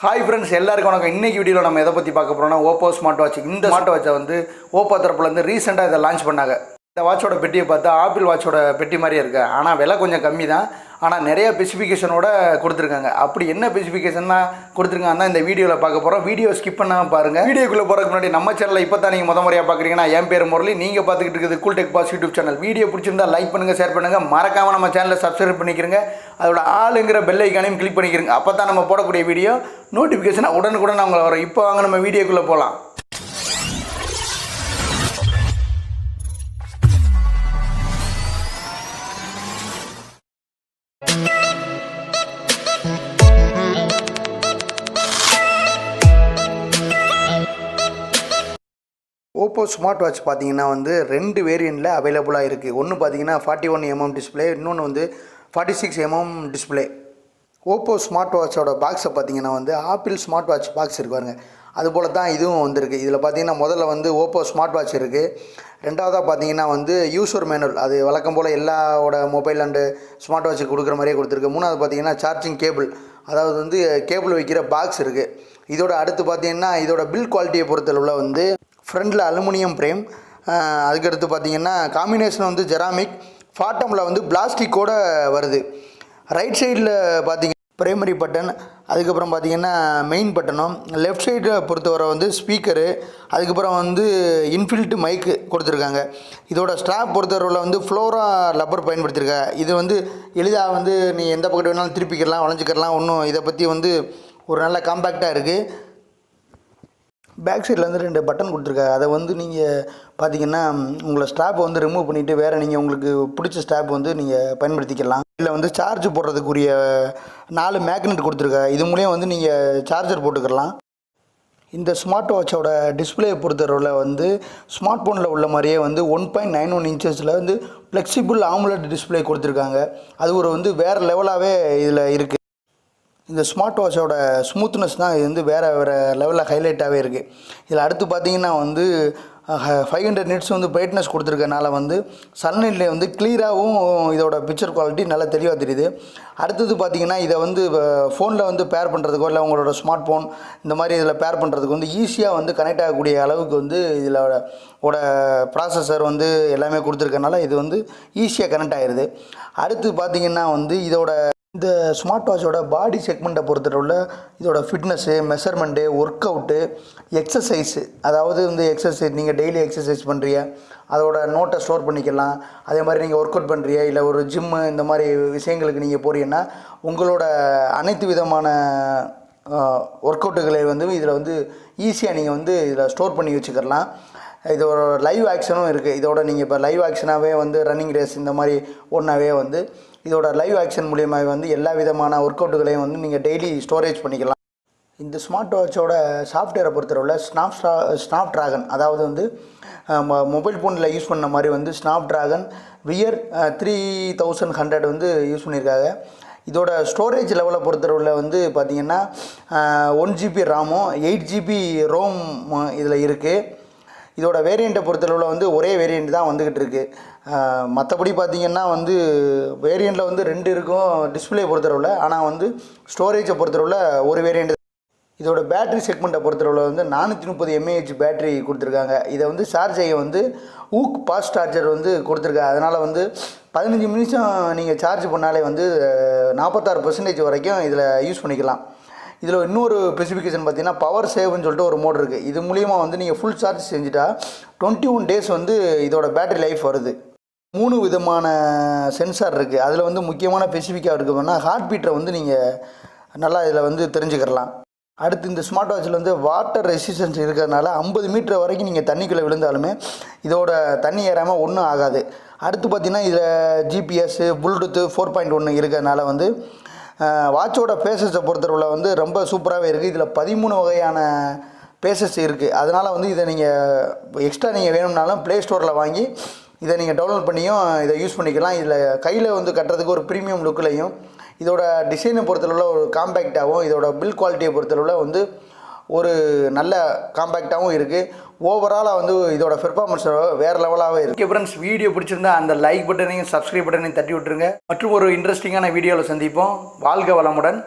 Hi friends, எல்லாருக்கும் வணக்கம். இன்றைக்கி வீடியோவில் நம்ம எதை பற்றி பார்க்க போகிறோம்னா ஓப்போ ஸ்மார்ட் வாட்ச். இந்த ஸ்மார்ட் வாட்சை வந்து ஓப்போ தரப்புலேருந்து ரீசெண்டாக இதை லான்ச் பண்ணாங்க. இந்த வாட்சோட பெட்டியை பார்த்தா ஆப்பிள் வாட்சோட பெட்டி மாதிரியே இருக்குது. ஆனால் விலை கொஞ்சம் கம்மி தான். ஆனால் நிறைய ஸ்பெசிஃபிகேஷனோட கொடுத்துருக்காங்க. அப்படி என்ன ஸ்பெசிஃபிகேஷன்னா கொடுத்துருக்காங்கன்னா இந்த வீடியோவில் பார்க்க போகிறோம். வீடியோ ஸ்கிப் பண்ணாமல் பாருங்கள். வீடியோக்குள்ளே போகிறதுக்கு முன்னாடி நம்ம சேனலில் இப்போ தான் நீங்கள் முறையாக பார்க்குறீங்கன்னா என் பேர் முரளி. நீங்கள் பார்த்துக்கிட்டு இருக்குது cool tech pass YouTube channel. Video பிடிச்சிருந்தா லைக் பண்ணுங்கள், ஷேர் பண்ணுங்கள், மறக்காமல் நம்ம சேனலை சப்ஸ்கிரைப் பண்ணிக்கிறங்க. அதோட ஆளுங்கிற பெல் ஐக்கானையும் கிளிக் பண்ணிக்கிறங்க. அப்போ தான் நம்ம போடக்கூடிய வீடியோ நோட்டிஃபிகேஷனாக உடனுக்குடன் அவங்களை வரும். இப்போ வாங்க நம்ம வீடியோக்குள்ளே போகலாம். ஓப்போ ஸ்மார்ட் வாட்ச் பார்த்தீங்கன்னா வந்து 2 வேரியண்ட்டில் அவைலபிளாக இருக்குது. ஒன்று பார்த்தீங்கன்னா 41mm டிஸ்பிளே, இன்னொன்று வந்து 46mm டிஸ்பிளே. ஓப்போ ஸ்மார்ட் வாட்சோட பாக்ஸை பார்த்தீங்கன்னா வந்து ஆப்பிள் ஸ்மார்ட் வாட்ச் பாக்ஸ் இருக்கு பாருங்க, அதுபோல் தான் இதுவும் வந்திருக்கு. இதில் பார்த்தீங்கன்னா முதல்ல வந்து ஓப்போ ஸ்மார்ட் வாட்ச் இருக்குது. ரெண்டாவதாக பார்த்தீங்கன்னா வந்து யூசர் மேனுவல், அது வழக்கம் போல் எல்லாவோட மொபைல் அண்டு ஸ்மார்ட் வாட்சுக்கு கொடுக்குற மாதிரியே கொடுத்துருக்கு. மூணாவது பார்த்தீங்கன்னா சார்ஜிங் கேபிள், அதாவது வந்து கேபிள் வைக்கிற பாக்ஸ் இருக்குது. இதோட அடுத்து பார்த்தீங்கன்னா இதோட பில் குவாலிட்டியை பொறுத்தளவில் வந்து ஃப்ரண்டில் அலுமினியம் ஃப்ரேம், அதுக்கடுத்து பார்த்தீங்கன்னா காம்பினேஷன் வந்து ஜெராமிக், பாட்டமில் வந்து பிளாஸ்டிக்கோடு வருது. ரைட் சைடில் பார்த்தீங்கன்னா பிரைமரி பட்டன், அதுக்கப்புறம் பார்த்தீங்கன்னா மெயின் பட்டனும், லெஃப்ட் சைடை பொறுத்தவரை வந்து ஸ்பீக்கரு, அதுக்கப்புறம் வந்து இன்ஃபில்ட் மைக்கு கொடுத்துருக்காங்க. இதோட ஸ்ட்ராப் பொறுத்தவரையில் வந்து ஃப்ளோரா லப்பர் பயன்படுத்தியிருக்காங்க. இது வந்து எளிதாக வந்து நீ எந்த பக்கத்து வேணாலும் திருப்பிக்கலாம், வளைஞ்சிக்கலாம். ஒன்றும் இதை பற்றி வந்து ஒரு நல்ல காம்பேக்டாக இருக்குது. பேக் சைடில் வந்து 2 பட்டன் கொடுத்துருக்காங்க. அதை வந்து நீங்கள் பார்த்தீங்கன்னா உங்களை ஸ்ட்ராப்பை வந்து ரிமூவ் பண்ணிவிட்டு வேறு நீங்கள் உங்களுக்கு பிடிச்ச ஸ்ட்ராப் வந்து நீங்கள் பயன்படுத்திக்கலாம். இல்லை வந்து சார்ஜ் போடுறதுக்குரிய 4 மேக்னெட் கொடுத்துருக்காங்க. இது மூலியம் வந்து நீங்கள் சார்ஜர் போட்டுக்கலாம். இந்த ஸ்மார்ட் வாட்சோட டிஸ்பிளே பொறுத்தவரையில் வந்து ஸ்மார்ட் ஃபோனில் உள்ள மாதிரியே வந்து 1.91 இன்ச்சஸில் வந்து ஃப்ளெக்சிபிள் ஆமுலட் டிஸ்பிளே கொடுத்துருக்காங்க. அது ஒரு வந்து வேறு லெவலாகவே இதில் இருக்குது. இந்த ஸ்மார்ட் வாட்சோட ஸ்மூத்னஸ் தான் இது வந்து வேறு லெவலில் ஹைலைட்டாகவே இருக்குது. இதில் அடுத்து பார்த்திங்கன்னா வந்து 500 நிட்ஸ் வந்து பிரைட்னஸ் கொடுத்துருக்கனால வந்து சன்லைட்ல வந்து கிளியராகவும் இதோட பிக்சர் குவாலிட்டி நல்லா தெளிவாக தெரியுது. அடுத்தது பார்த்திங்கன்னா இதை வந்து ஃபோனில் வந்து பேர் பண்ணுறதுக்கோ இல்லை உங்களோட ஸ்மார்ட் ஃபோன் இந்த மாதிரி இதில் பேர் பண்ணுறதுக்கு வந்து ஈஸியாக வந்து கனெக்ட் ஆகக்கூடிய அளவுக்கு வந்து இதில் ப்ராசஸர் வந்து எல்லாமே கொடுத்துருக்கனால இது வந்து ஈஸியாக கனெக்ட் ஆகிடுது. அடுத்து பார்த்திங்கன்னா வந்து இந்த ஸ்மார்ட் வாட்சோட பாடி செக்மெண்ட்டை பொறுத்தவரை இதோட fitness, measurement, work out, exercise, அதாவது வந்து எக்ஸசைஸ் நீங்கள் டெய்லி எக்ஸசைஸ் பண்ணுறீங்க அதோட நோட்டை ஸ்டோர் பண்ணிக்கலாம். அதே மாதிரி நீங்கள் ஒர்க் அவுட் பண்ணுறீங்க இல்லை ஒரு ஜிம்மு இந்த மாதிரி விஷயங்களுக்கு நீங்கள் போகிறீங்கன்னா உங்களோட அனைத்து விதமான ஒர்க் அவுட்டுகளை வந்து இதில் வந்து ஈஸியாக நீங்கள் வந்து இதில் ஸ்டோர் பண்ணி வச்சுக்கலாம். இது ஒரு லைவ் ஆக்ஷனும் இருக்குது. இதோட நீங்கள் இப்போ லைவ் ஆக்ஷனாகவே வந்து ரன்னிங் ரேஸ் இந்த மாதிரி ஒன்றாவே வந்து இதோட லைவ் ஆக்ஷன் மூலியமாக வந்து எல்லா விதமான ஒர்க் அவுட்டுகளையும் வந்து நீங்கள் டெய்லி ஸ்டோரேஜ் பண்ணிக்கலாம். இந்த ஸ்மார்ட் வாட்சோட சாஃப்ட்வேரை பொறுத்தவரை ஸ்னாப் ட்ராகன், அதாவது வந்து மொபைல் ஃபோனில் யூஸ் பண்ண மாதிரி வந்து ஸ்னாப் ட்ராகன் வியர் 3100 வந்து யூஸ் பண்ணியிருக்காங்க. இதோட ஸ்டோரேஜ் லெவலை பொறுத்தவரையில் வந்து பார்த்திங்கன்னா 1 GB ராமும் 8 GB ரோம் இதில் இருக்குது. இதோட வேரியண்ட்டை பொறுத்தளவில் வந்து ஒரே வேரியண்ட் தான் வந்துக்கிட்டு இருக்குது. மற்றபடி பார்த்திங்கன்னா வந்து வேரியண்ட்டில் வந்து 2 இருக்கும் டிஸ்பிளே பொறுத்தளவில். ஆனால் வந்து ஸ்டோரேஜை பொறுத்தளவில் ஒரு வேரியண்ட். இதோட பேட்டரி செக்மெண்ட்டை பொறுத்தளவில் வந்து 430 mAh பேட்டரி கொடுத்துருக்காங்க. இதை வந்து சார்ஜ் செய்ய வந்து VOOC ஃபாஸ்ட் சார்ஜர் வந்து கொடுத்துருக்காங்க. அதனால் வந்து 15 நிமிஷம் நீங்கள் சார்ஜ் பண்ணாலே வந்து 46% வரைக்கும் இதில் யூஸ் பண்ணிக்கலாம். இதில் இன்னொரு ஸ்பெசிஃபிகேஷன் பார்த்தீங்கன்னா பவர் சேவ்னு சொல்லிட்டு ஒரு மோட் இருக்குது. இது மூலிமா வந்து நீங்கள் ஃபுல் சார்ஜ் செஞ்சுட்டா 21 days வந்து இதோட பேட்டரி லைஃப் வருது. 3 விதமான சென்சார் இருக்குது. அதில் வந்து முக்கியமான ஸ்பெசிஃபிக்காக இருக்குதுன்னா ஹார்ட் பீட்டரை வந்து நீங்கள் நல்லா இதில் வந்து தெரிஞ்சுக்கலாம். அடுத்து இந்த ஸ்மார்ட் வாட்சில் வந்து வாட்டர் ரெசிஸ்டன்ஸ் இருக்கிறதுனால 50 மீட்டர் வரைக்கும் நீங்கள் தண்ணிக்குள்ளே விழுந்தாலுமே இதோட தண்ணி ஏறாமல் ஒன்றும் ஆகாது. அடுத்து பார்த்திங்கன்னா இதில் ஜிபிஎஸ், ப்ளூடூத் 4.1 இருக்கிறதுனால வந்து வாட்சோட பேசஸை பொறுத்தவரையில் வந்து ரொம்ப சூப்பராகவே இருக்குது. இதில் 13 வகையான பேசஸ் இருக்குது. அதனால் வந்து இதை நீங்கள் எக்ஸ்ட்ரா நீங்கள் வேணும்னாலும் ப்ளே ஸ்டோரில் வாங்கி இதை நீங்கள் டவுன்லோட் பண்ணியும் இதை யூஸ் பண்ணிக்கலாம். இதில் கையில் வந்து கட்டுறதுக்கு ஒரு ப்ரீமியம் லுக்கிலையும் இதோட டிசைனை பொறுத்தளவில் ஒரு காம்பேக்டாகவும் இதோட பில் குவாலிட்டியை பொறுத்தளவில் வந்து ஒரு நல்ல காம்பேக்டாகவும் இருக்குது. ஓவராலாக வந்து இதோட பெர்ஃபார்மன்ஸ் வேறு லெவலாகவே இருக்குது. ஃப்ரெண்ட்ஸ், வீடியோ பிடிச்சிருந்தா அந்த லைக் பட்டனையும் சப்ஸ்கிரைப் பட்டனையும் தட்டி விட்டுருங்க. மற்றும் ஒரு இன்ட்ரெஸ்டிங்கான வீடியோவில் சந்திப்போம். வாழ்க வளமுடன்.